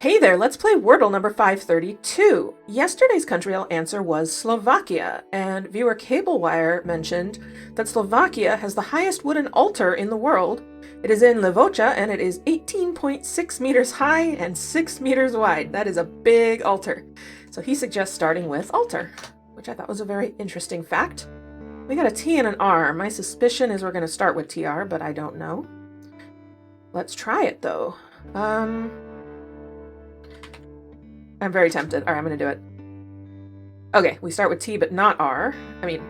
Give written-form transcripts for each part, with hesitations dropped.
Hey there, let's play Wordle number 532. Yesterday's Countryle answer was Slovakia, and viewer Cablewire mentioned that Slovakia has the highest wooden altar in the world. It is in Levocha, and it is 18.6 meters high and 6 meters wide. That is a big altar. So he suggests starting with altar, which I thought was a very interesting fact. We got a T and an R. My suspicion is we're going to start with TR, but I don't know. Let's try it, though. I'm very tempted. All right, I'm going to do it. Okay, we start with T, but not R. I mean,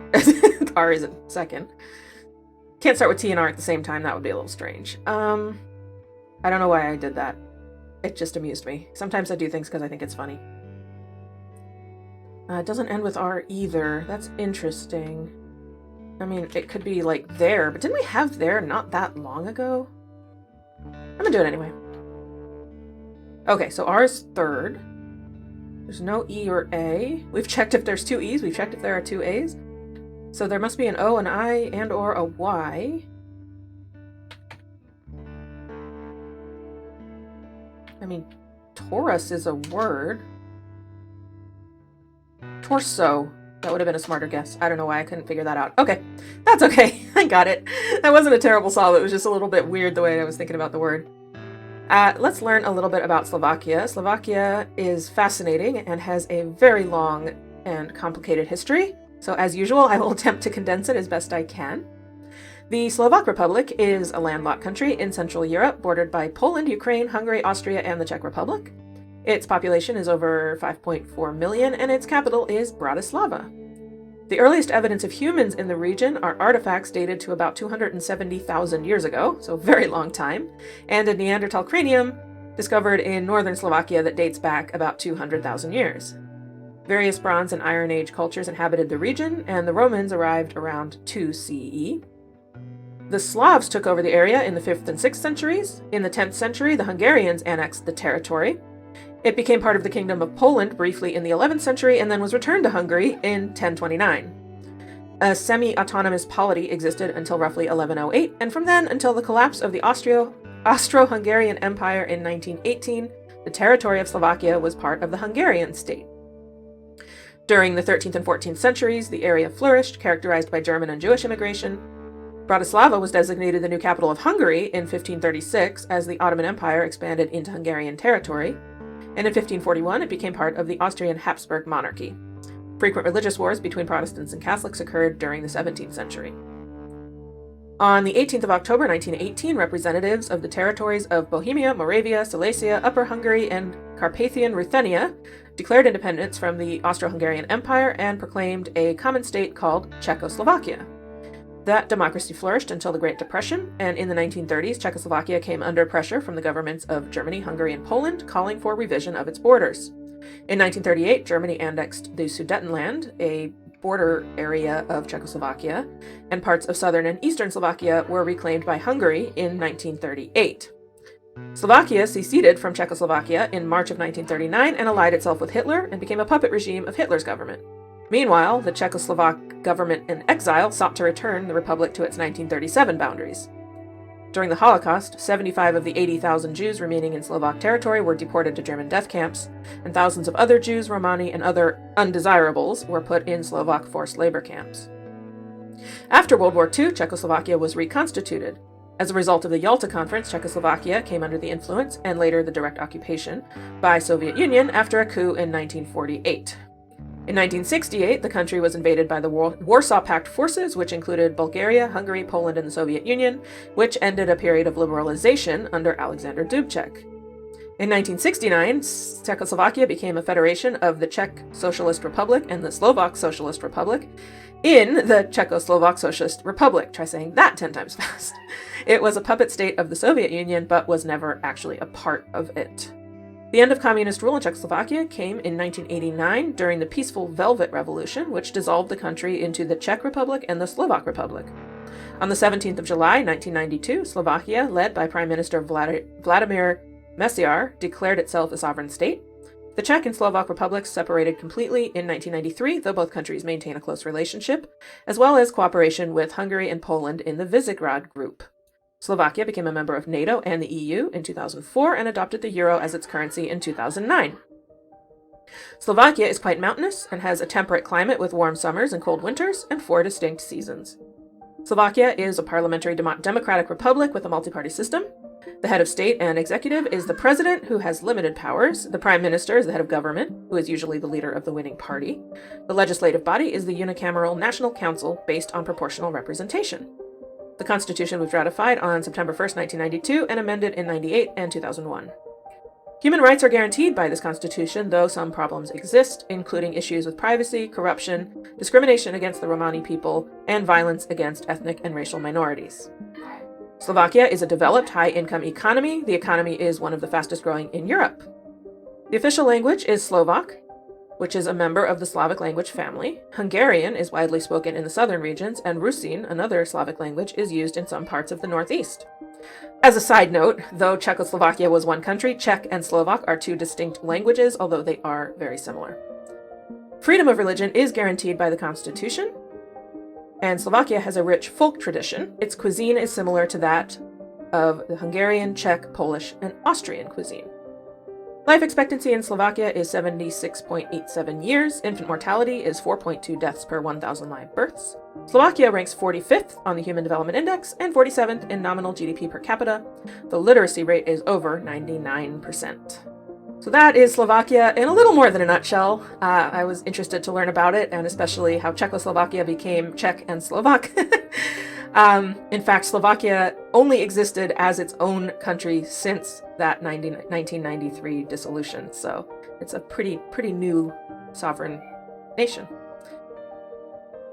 R isn't second. Can't start with T and R at the same time. That would be a little strange. I don't know why I did that. It just amused me. Sometimes I do things because I think it's funny. It doesn't end with R either. That's interesting. I mean, it could be like there, but didn't we have there not that long ago? I'm going to do it anyway. Okay, so R is third. There's no E or A. We've checked if there's two E's. We've checked if there are two A's. So there must be an O, an I, and or a Y. I mean, Taurus is a word. Torso. That would have been a smarter guess. I don't know why I couldn't figure that out. Okay, that's okay. I got it. That wasn't a terrible solve. It was just a little bit weird the way I was thinking about the word. Let's learn a little bit about Slovakia. Slovakia is fascinating and has a very long and complicated history. So as usual, I will attempt to condense it as best I can. The Slovak Republic is a landlocked country in Central Europe, bordered by Poland, Ukraine, Hungary, Austria, and the Czech Republic. Its population is over 5.4 million, and its capital is Bratislava. The earliest evidence of humans in the region are artifacts dated to about 270,000 years ago, so a very long time, and a Neanderthal cranium discovered in northern Slovakia that dates back about 200,000 years. Various Bronze and Iron Age cultures inhabited the region, and the Romans arrived around 2 CE. The Slavs took over the area in the 5th and 6th centuries. In the 10th century, the Hungarians annexed the territory. It became part of the Kingdom of Poland briefly in the 11th century and then was returned to Hungary in 1029. A semi-autonomous polity existed until roughly 1108, and from then until the collapse of the Austro-Hungarian Empire in 1918, the territory of Slovakia was part of the Hungarian state. During the 13th and 14th centuries, the area flourished, characterized by German and Jewish immigration. Bratislava was designated the new capital of Hungary in 1536 as the Ottoman Empire expanded into Hungarian territory. And in 1541, it became part of the Austrian Habsburg monarchy. Frequent religious wars between Protestants and Catholics occurred during the 17th century. On the 18th of October 1918, representatives of the territories of Bohemia, Moravia, Silesia, Upper Hungary, and Carpathian Ruthenia declared independence from the Austro-Hungarian Empire and proclaimed a common state called Czechoslovakia. That democracy flourished until the Great Depression, and in the 1930s, Czechoslovakia came under pressure from the governments of Germany, Hungary, and Poland, calling for revision of its borders. In 1938, Germany annexed the Sudetenland, a border area of Czechoslovakia, and parts of southern and eastern Slovakia were reclaimed by Hungary in 1938. Slovakia seceded from Czechoslovakia in March of 1939 and allied itself with Hitler and became a puppet regime of Hitler's government. Meanwhile, the Czechoslovak government in exile sought to return the republic to its 1937 boundaries. During the Holocaust, 75 of the 80,000 Jews remaining in Slovak territory were deported to German death camps, and thousands of other Jews, Romani, and other undesirables were put in Slovak forced labor camps. After World War II, Czechoslovakia was reconstituted. As a result of the Yalta Conference, Czechoslovakia came under the influence, and later the direct occupation, by Soviet Union after a coup in 1948. In 1968, the country was invaded by the Warsaw Pact forces, which included Bulgaria, Hungary, Poland, and the Soviet Union, which ended a period of liberalization under Alexander Dubček. In 1969, Czechoslovakia became a federation of the Czech Socialist Republic and the Slovak Socialist Republic in the Czechoslovak Socialist Republic. Try saying that 10 times fast. It was a puppet state of the Soviet Union, but was never actually a part of it. The end of communist rule in Czechoslovakia came in 1989 during the peaceful Velvet Revolution, which dissolved the country into the Czech Republic and the Slovak Republic. On the 17th of July, 1992, Slovakia, led by Prime Minister Vladimir Mečiar, declared itself a sovereign state. The Czech and Slovak republics separated completely in 1993, though both countries maintain a close relationship, as well as cooperation with Hungary and Poland in the Visegrad Group. Slovakia became a member of NATO and the EU in 2004 and adopted the euro as its currency in 2009. Slovakia is quite mountainous and has a temperate climate with warm summers and cold winters and 4 distinct seasons. Slovakia is a parliamentary democratic republic with a multi-party system. The head of state and executive is the president, who has limited powers. The prime minister is the head of government, who is usually the leader of the winning party. The legislative body is the unicameral National Council based on proportional representation. The Constitution was ratified on September 1st, 1992, and amended in 1998 and 2001. Human rights are guaranteed by this constitution, though some problems exist, including issues with privacy, corruption, discrimination against the Romani people, and violence against ethnic and racial minorities. Slovakia is a developed, high-income economy. The economy is one of the fastest-growing in Europe. The official language is Slovak, which is a member of the Slavic language family. Hungarian is widely spoken in the southern regions, and Rusin, another Slavic language, is used in some parts of the northeast. As a side note, though Czechoslovakia was one country, Czech and Slovak are 2 distinct languages, although they are very similar. Freedom of religion is guaranteed by the Constitution, and Slovakia has a rich folk tradition. Its cuisine is similar to that of the Hungarian, Czech, Polish, and Austrian cuisine. Life expectancy in Slovakia is 76.87 years. Infant mortality is 4.2 deaths per 1,000 live births. Slovakia ranks 45th on the Human Development Index and 47th in nominal GDP per capita. The literacy rate is over 99%. So that is Slovakia in a little more than a nutshell. I was interested to learn about it, and especially how Czechoslovakia became Czech and Slovak. In fact, Slovakia only existed as its own country since that 1993 dissolution, so it's a pretty new sovereign nation.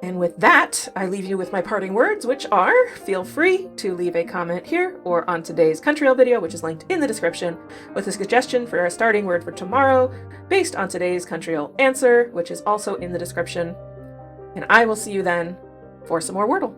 And with that, I leave you with my parting words, which are, feel free to leave a comment here or on today's Countryle video, which is linked in the description, with a suggestion for a starting word for tomorrow based on today's Countryle answer, which is also in the description. And I will see you then for some more Wordle.